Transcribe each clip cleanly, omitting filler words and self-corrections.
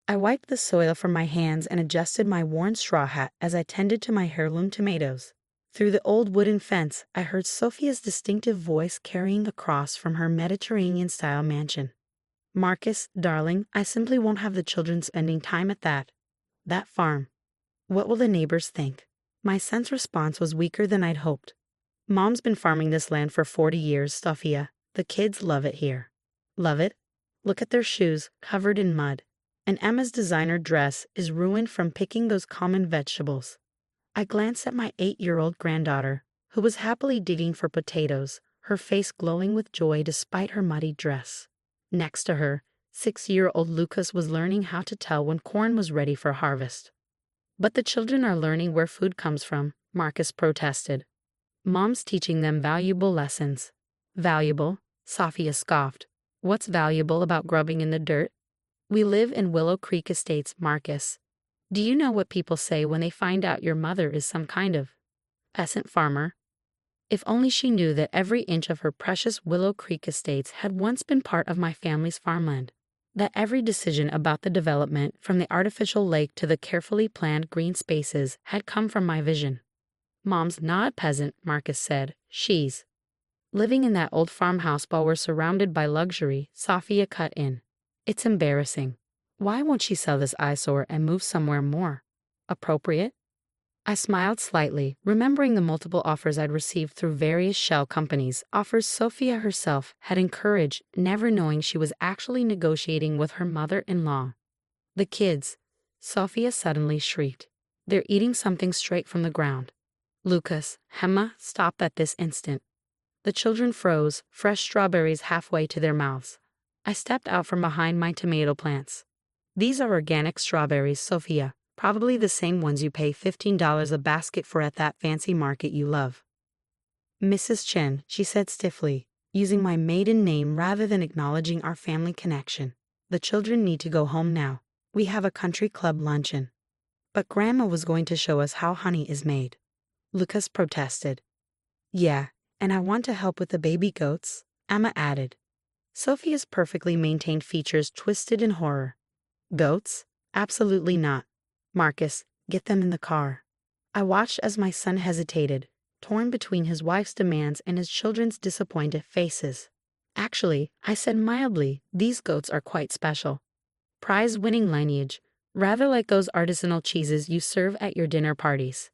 I wiped the soil from my hands and adjusted my worn straw hat as I tended to my heirloom tomatoes. Through the old wooden fence, I heard Sophia's distinctive voice carrying the cross from her Mediterranean-style mansion. Marcus, darling, I simply won't have the children spending time at that farm. What will the neighbors think? My son's response was weaker than I'd hoped. Mom's been farming this land for 40 years, Sophia. The kids love it here. Love it? Look at their shoes, covered in mud. And Emma's designer dress is ruined from picking those common vegetables. I glanced at my 8-year-old granddaughter, who was happily digging for potatoes, her face glowing with joy despite her muddy dress. Next to her, 6-year-old Lucas was learning how to tell when corn was ready for harvest. But the children are learning where food comes from, Marcus protested. Mom's teaching them valuable lessons. Valuable? Sophia scoffed. What's valuable about grubbing in the dirt? We live in Willow Creek Estates, Marcus. Do you know what people say when they find out your mother is some kind of peasant farmer? If only she knew that every inch of her precious Willow Creek Estates had once been part of my family's farmland. That every decision about the development, from the artificial lake to the carefully planned green spaces, had come from my vision. Mom's not a peasant, Marcus said. She's living in that old farmhouse while we're surrounded by luxury, Sophia cut in. It's embarrassing. Why won't she sell this eyesore and move somewhere more appropriate? I smiled slightly, remembering the multiple offers I'd received through various shell companies, offers Sophia herself had encouraged, never knowing she was actually negotiating with her mother-in-law. The kids, Sophia suddenly shrieked. They're eating something straight from the ground. Lucas, Emma, stopped at this instant. The children froze, fresh strawberries halfway to their mouths. I stepped out from behind my tomato plants. These are organic strawberries, Sophia. Probably the same ones you pay $15 a basket for at that fancy market you love. Mrs. Chen, she said stiffly, using my maiden name rather than acknowledging our family connection. The children need to go home now. We have a country club luncheon. But Grandma was going to show us how honey is made. Lucas protested. Yeah, and I want to help with the baby goats, Emma added. Sophia's perfectly maintained features twisted in horror. Goats? Absolutely not. Marcus, get them in the car. I watched as my son hesitated, torn between his wife's demands and his children's disappointed faces. Actually, I said mildly, these goats are quite special. Prize-winning lineage, rather like those artisanal cheeses you serve at your dinner parties.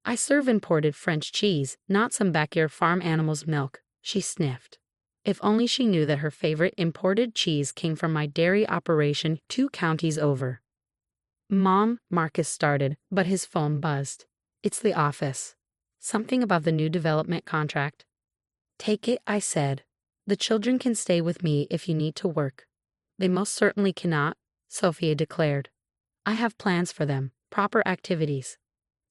I serve imported French cheese, not some backyard farm animal's milk, she sniffed. If only she knew that her favorite imported cheese came from my dairy operation 2 counties over. Mom, Marcus started, but his phone buzzed. It's the office. Something about the new development contract. Take it, I said. The children can stay with me if you need to work. They most certainly cannot, Sophia declared. I have plans for them, proper activities.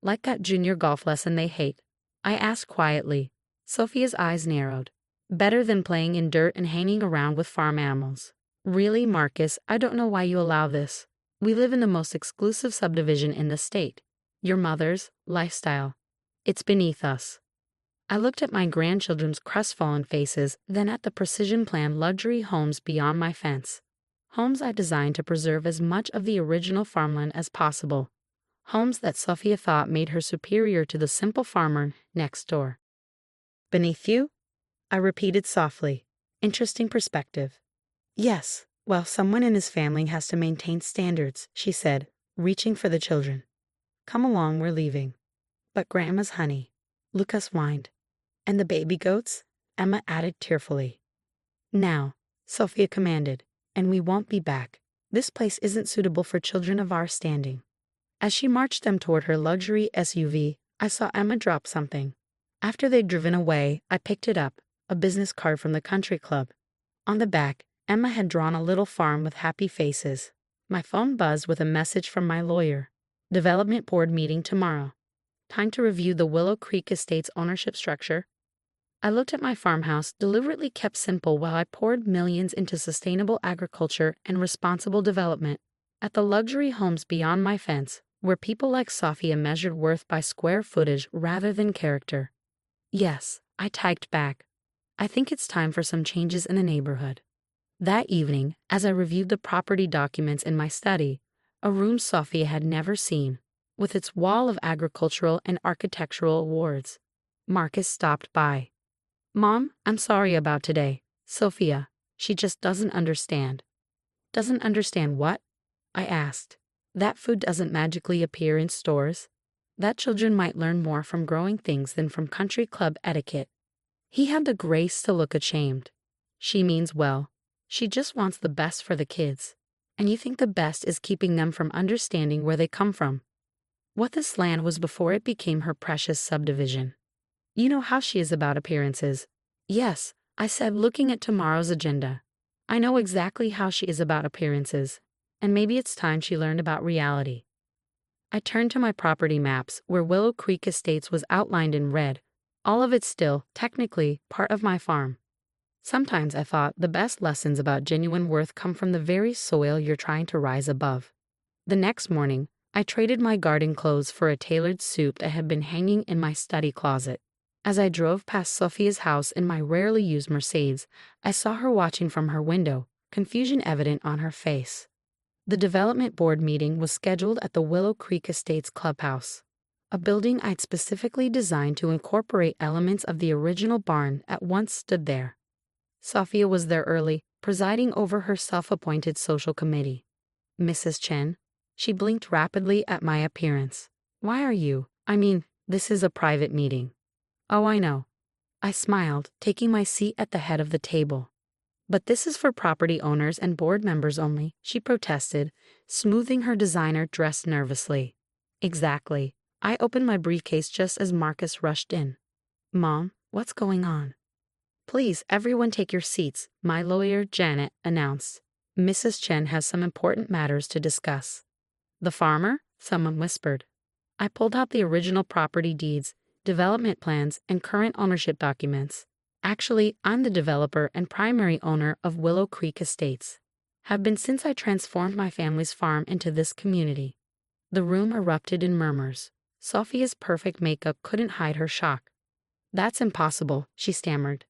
Like that junior golf lesson they hate. I asked quietly. Sophia's eyes narrowed. Better than playing in dirt and hanging around with farm animals. Really, Marcus, I don't know why you allow this. We live in the most exclusive subdivision in the state. Your mother's lifestyle. It's beneath us. I looked at my grandchildren's crestfallen faces, then at the precision-planned luxury homes beyond my fence. Homes I designed to preserve as much of the original farmland as possible. Homes that Sophia thought made her superior to the simple farmer next door. Beneath you? I repeated softly. Interesting perspective. Yes, well, someone in his family has to maintain standards, she said, reaching for the children. Come along, we're leaving. But Grandma's honey, Lucas whined. And the baby goats? Emma added tearfully. Now, Sophia commanded, and we won't be back. This place isn't suitable for children of our standing. As she marched them toward her luxury SUV, I saw Emma drop something. After they'd driven away, I picked it up, a business card from the country club. On the back, Emma had drawn a little farm with happy faces. My phone buzzed with a message from my lawyer. Development board meeting tomorrow. Time to review the Willow Creek Estate's ownership structure. I looked at my farmhouse, deliberately kept simple while I poured millions into sustainable agriculture and responsible development. At the luxury homes beyond my fence, where people like Sophia measured worth by square footage rather than character. Yes, I typed back. I think it's time for some changes in the neighborhood. That evening, as I reviewed the property documents in my study, a room Sophia had never seen, with its wall of agricultural and architectural awards. Marcus stopped by. Mom, I'm sorry about today. Sophia, she just doesn't understand. Doesn't understand what? I asked. That food doesn't magically appear in stores. That children might learn more from growing things than from country club etiquette. He had the grace to look ashamed. She means well. She just wants the best for the kids. And you think the best is keeping them from understanding where they come from. What this land was before it became her precious subdivision. You know how she is about appearances. Yes, I said, looking at tomorrow's agenda. I know exactly how she is about appearances. And maybe it's time she learned about reality. I turned to my property maps where Willow Creek Estates was outlined in red, all of it still, technically, part of my farm. Sometimes I thought the best lessons about genuine worth come from the very soil you're trying to rise above. The next morning, I traded my garden clothes for a tailored suit that had been hanging in my study closet. As I drove past Sophia's house in my rarely used Mercedes, I saw her watching from her window, confusion evident on her face. The development board meeting was scheduled at the Willow Creek Estates clubhouse, a building I'd specifically designed to incorporate elements of the original barn that once stood there. Sophia was there early, presiding over her self-appointed social committee. Mrs. Chen. She blinked rapidly at my appearance. Why are you? This is a private meeting. Oh, I know. I smiled, taking my seat at the head of the table. But this is for property owners and board members only, she protested, smoothing her designer dress nervously. Exactly. I opened my briefcase just as Marcus rushed in. Mom, what's going on? Please, everyone take your seats, my lawyer, Janet, announced. Mrs. Chen has some important matters to discuss. The farmer? Someone whispered. I pulled out the original property deeds, development plans, and current ownership documents. Actually, I'm the developer and primary owner of Willow Creek Estates. Have been since I transformed my family's farm into this community. The room erupted in murmurs. Sophia's perfect makeup couldn't hide her shock. That's impossible, she stammered.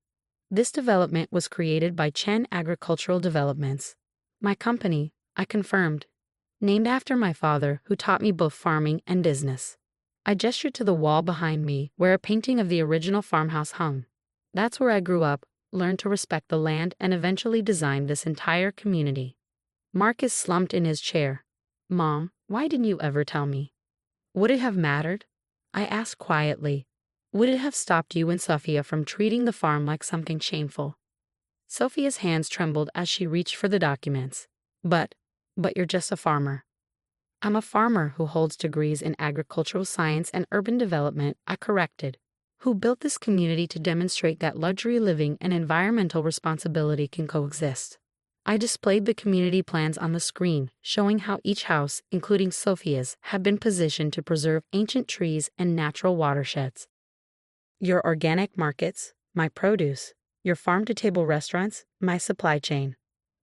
This development was created by Chen Agricultural Developments. My company, I confirmed. Named after my father, who taught me both farming and business. I gestured to the wall behind me where a painting of the original farmhouse hung. That's where I grew up, learned to respect the land, and eventually designed this entire community. Marcus slumped in his chair. Mom, why didn't you ever tell me? Would it have mattered? I asked quietly. Would it have stopped you and Sophia from treating the farm like something shameful? Sophia's hands trembled as she reached for the documents. But you're just a farmer. I'm a farmer who holds degrees in agricultural science and urban development, I corrected. Who built this community to demonstrate that luxury living and environmental responsibility can coexist. I displayed the community plans on the screen, showing how each house, including Sophia's, had been positioned to preserve ancient trees and natural watersheds. Your organic markets, my produce. Your farm-to-table restaurants, my supply chain.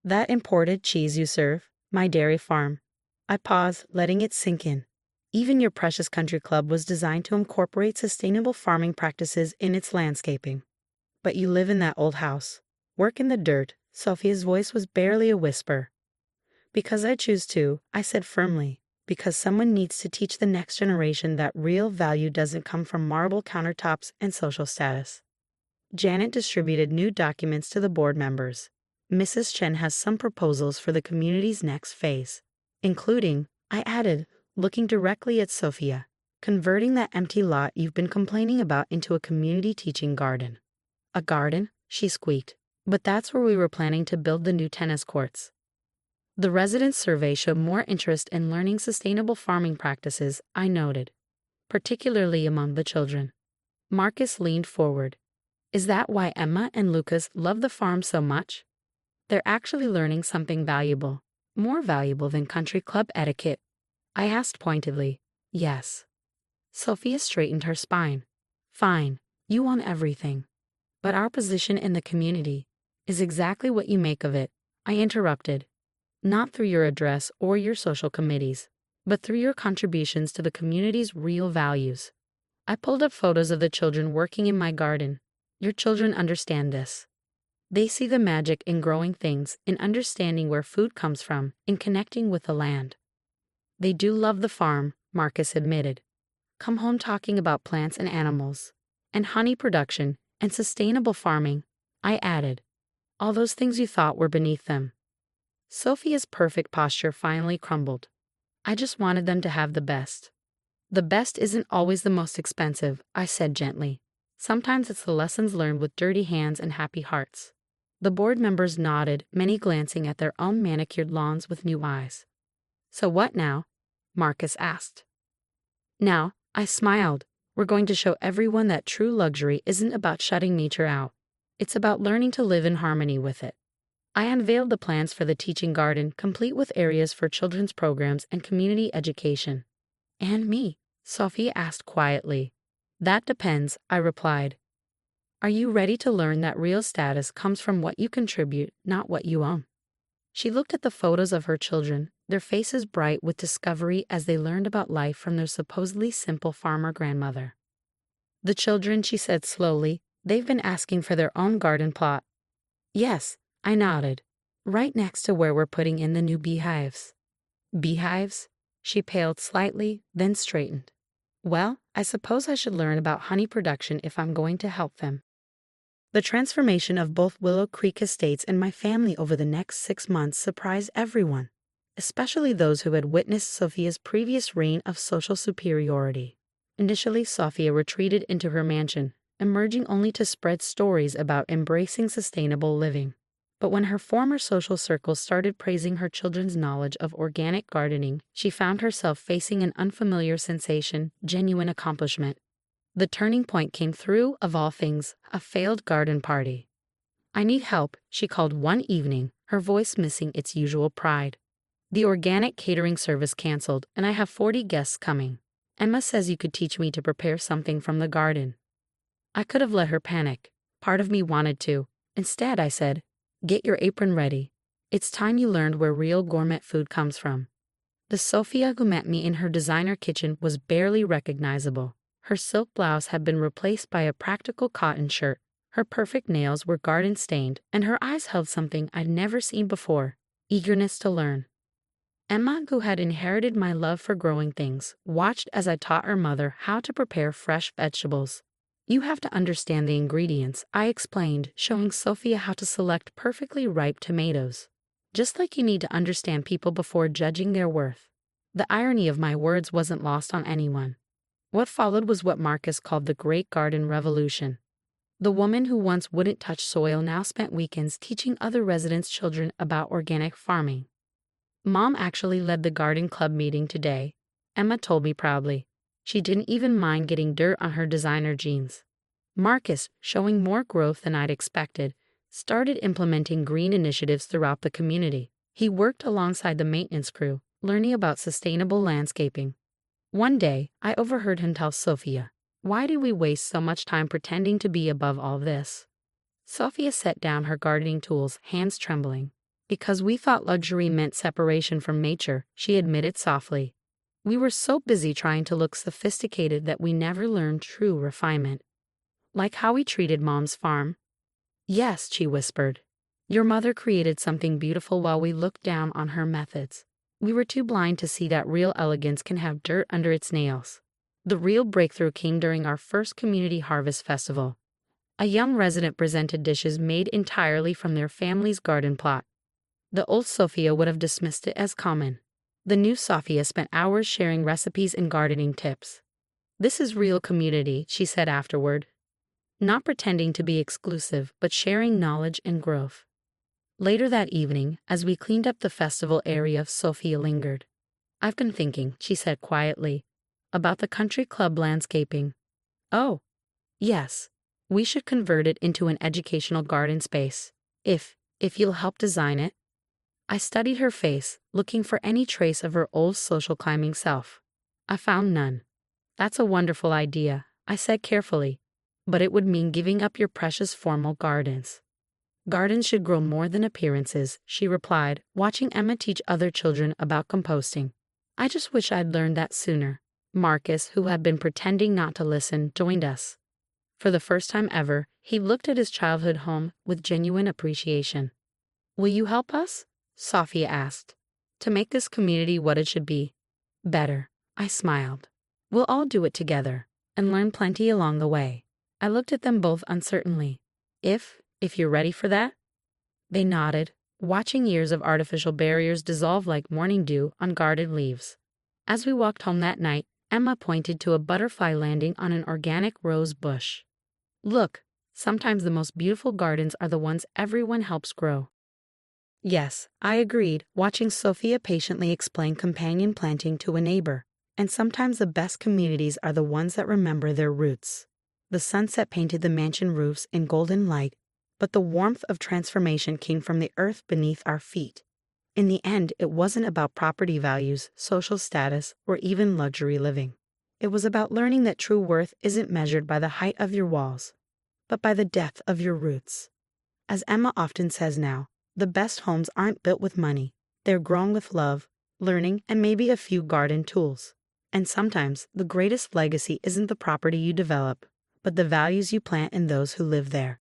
That imported cheese you serve, my dairy farm. I paused, letting it sink in. Even your precious country club was designed to incorporate sustainable farming practices in its landscaping. But you live in that old house. Work in the dirt. Sophia's voice was barely a whisper. Because I choose to, I said firmly. Because someone needs to teach the next generation that real value doesn't come from marble countertops and social status. Janet distributed new documents to the board members. Mrs. Chen has some proposals for the community's next phase, including, I added, looking directly at Sophia, converting that empty lot you've been complaining about into a community teaching garden. A garden? She squeaked. But that's where we were planning to build the new tennis courts. The residents' survey showed more interest in learning sustainable farming practices, I noted, particularly among the children. Marcus leaned forward. Is that why Emma and Lucas love the farm so much? They're actually learning something valuable, more valuable than country club etiquette. I asked pointedly. Yes. Sophia straightened her spine. Fine, you want everything. But our position in the community is exactly what you make of it, I interrupted. Not through your address or your social committees, but through your contributions to the community's real values. I pulled up photos of the children working in my garden. Your children understand this. They see the magic in growing things, in understanding where food comes from, in connecting with the land. They do love the farm, Marcus admitted. Come home talking about plants and animals, and honey production, and sustainable farming, I added. All those things you thought were beneath them. Sophia's perfect posture finally crumbled. I just wanted them to have the best. The best isn't always the most expensive, I said gently. Sometimes it's the lessons learned with dirty hands and happy hearts. The board members nodded, many glancing at their own manicured lawns with new eyes. So what now? Marcus asked. Now, I smiled. We're going to show everyone that true luxury isn't about shutting nature out. It's about learning to live in harmony with it. I unveiled the plans for the teaching garden, complete with areas for children's programs and community education. And me? Sophia asked quietly. That depends, I replied. Are you ready to learn that real status comes from what you contribute, not what you own? She looked at the photos of her children, their faces bright with discovery as they learned about life from their supposedly simple farmer grandmother. The children, she said slowly, they've been asking for their own garden plot. Yes, I nodded. Right next to where we're putting in the new beehives. Beehives? She paled slightly, then straightened. Well, I suppose I should learn about honey production if I'm going to help them. The transformation of both Willow Creek Estates and my family over the next 6 months surprised everyone, especially those who had witnessed Sophia's previous reign of social superiority. Initially, Sophia retreated into her mansion, emerging only to spread stories about embracing sustainable living. But when her former social circles started praising her children's knowledge of organic gardening, she found herself facing an unfamiliar sensation, genuine accomplishment. The turning point came through, of all things, a failed garden party. I need help, she called one evening, her voice missing its usual pride. The organic catering service canceled, and I have 40 guests coming. Emma says you could teach me to prepare something from the garden. I could have let her panic. Part of me wanted to. Instead, I said, get your apron ready. It's time you learned where real gourmet food comes from. The Sophia who met me in her designer kitchen was barely recognizable. Her silk blouse had been replaced by a practical cotton shirt. Her perfect nails were garden-stained, and her eyes held something I'd never seen before, eagerness to learn. Emma, who had inherited my love for growing things, watched as I taught her mother how to prepare fresh vegetables. You have to understand the ingredients, I explained, showing Sophia how to select perfectly ripe tomatoes. Just like you need to understand people before judging their worth. The irony of my words wasn't lost on anyone. What followed was what Marcus called the Great Garden Revolution. The woman who once wouldn't touch soil now spent weekends teaching other residents' children about organic farming. Mom actually led the garden club meeting today, Emma told me proudly. She didn't even mind getting dirt on her designer jeans. Marcus, showing more growth than I'd expected, started implementing green initiatives throughout the community. He worked alongside the maintenance crew, learning about sustainable landscaping. One day, I overheard him tell Sophia, "Why do we waste so much time pretending to be above all this?" Sophia set down her gardening tools, hands trembling. Because we thought luxury meant separation from nature, she admitted softly. We were so busy trying to look sophisticated that we never learned true refinement. Like how we treated Mom's farm. Yes, she whispered. Your mother created something beautiful while we looked down on her methods. We were too blind to see that real elegance can have dirt under its nails. The real breakthrough came during our first community harvest festival. A young resident presented dishes made entirely from their family's garden plot. The old Sophia would have dismissed it as common. The new Sophia spent hours sharing recipes and gardening tips. This is real community, she said afterward. Not pretending to be exclusive, but sharing knowledge and growth. Later that evening, as we cleaned up the festival area, Sophia lingered. I've been thinking, she said quietly, about the country club landscaping. Oh, yes. We should convert it into an educational garden space. If you'll help design it. I studied her face, looking for any trace of her old social climbing self. I found none. That's a wonderful idea, I said carefully. But it would mean giving up your precious formal gardens. Gardens should grow more than appearances, she replied, watching Emma teach other children about composting. I just wish I'd learned that sooner. Marcus, who had been pretending not to listen, joined us. For the first time ever, he looked at his childhood home with genuine appreciation. Will you help us? Sophia asked. To make this community what it should be. Better, I smiled. We'll all do it together and learn plenty along the way. I looked at them both uncertainly. If you're ready for that? They nodded, watching years of artificial barriers dissolve like morning dew on guarded leaves. As we walked home that night, Emma pointed to a butterfly landing on an organic rose bush. Look, sometimes the most beautiful gardens are the ones everyone helps grow. Yes, I agreed, watching Sophia patiently explain companion planting to a neighbor. And sometimes the best communities are the ones that remember their roots. The sunset painted the mansion roofs in golden light, but the warmth of transformation came from the earth beneath our feet. In the end, it wasn't about property values, social status, or even luxury living. It was about learning that true worth isn't measured by the height of your walls, but by the depth of your roots. As Emma often says now, the best homes aren't built with money. They're grown with love, learning, and maybe a few garden tools. And sometimes the greatest legacy isn't the property you develop, but the values you plant in those who live there.